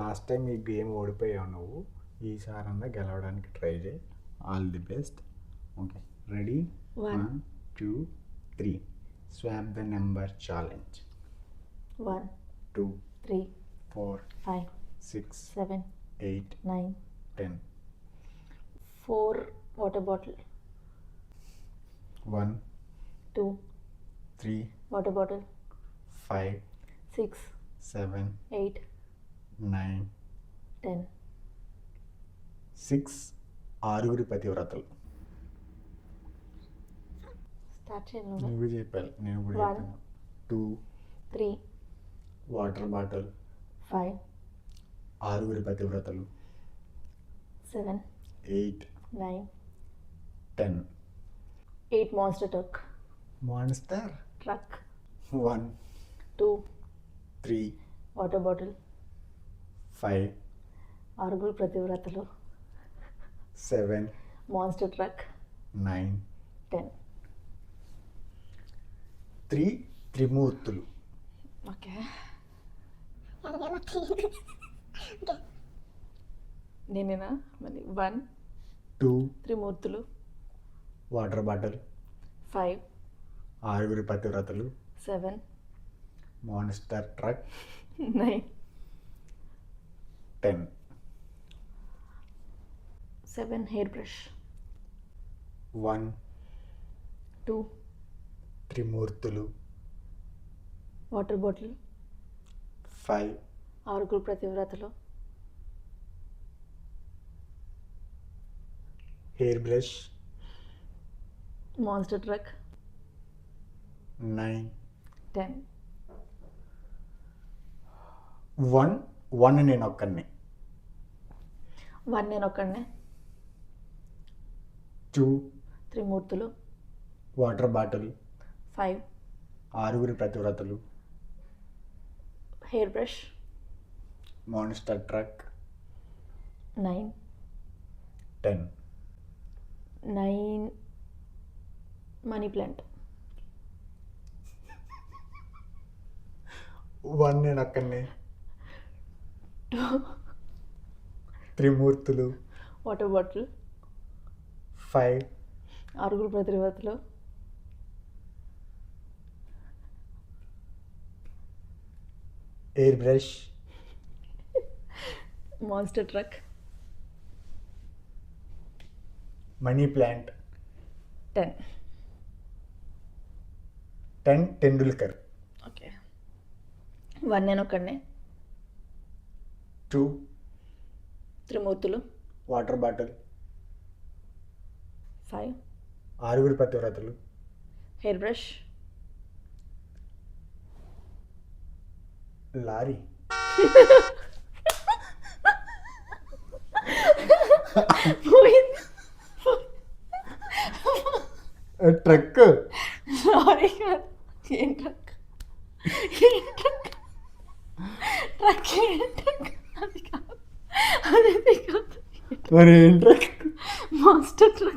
Last time ఈ game ఓడిపోయావు నువ్వు. ఈసారన్నా గెలవడానికి ట్రై చేయి. All the best. Okay, ready? 1 2 3. Swap the number challenge. 1 2 3 4 5 6 7 8 9 10. 4 water bottle. 1 2 3 water bottle. 5 6 7 8 9 10. 6 ఆరుగురి పతివ్రతలు. స్టార్ట్ చేయండి. నువ్వు చెప్పాలి, నేను కూడా 1 చెప్పాను. 2 3 వాటర్ బాటిల్. 5 ఆరుగురి పతివ్రతలు. 7 8 9 10. 8 monster monster. truck. 1 2 3 water bottle. 5 ఆరుగురు ప్రతివ్రతలు. 7 monster truck. 9 10. 3 త్రిమూర్తులు. ఓకే, నేనేనా మళ్ళీ? 1 2 త్రిమూర్తులు. Water bottle. 5 ఆరుగురి పతివ్రతలు. 7 మాన్స్టర్ ట్రక్. 9 10. 7 hair brush. 1 2 త్రిమూర్తులు. Water bottle. 5 ఆరుగురు ప్రతివ్రతలు. Hair brush. Monster truck. 9 10. 1 నేను ఒక్కడిని. 1 నేను ఒక్కడనే. 2 త్రిమూర్తులు. Water bottle. 5 ఆరుగురి ప్రతివ్రతలు. Hair brush. Monster truck. 9 10. 9 money plant. 1 నేను ఒక్కడిని. 2 త్రిమూర్తులు. Water bottle. 5 ఆరుగురు ప్రతివ్రతలు. Air brush. Monster truck. Money plant. 10. 10 Tendulkar. Okay, 1 నేను ఒక్కడనే. 2 త్రిమూర్తులు. Water bottle. 5 ఆరుగురి పతివ్రతలు. Hair brush. Lorry. Truck. Sorry కాదు. ఏం ట్రక్? ఏం ట్రక్? ట్రక్ ఏం ట్రక్? అది కాదు, అది కాదు. మరి ఏం ట్రక్? Monster truck.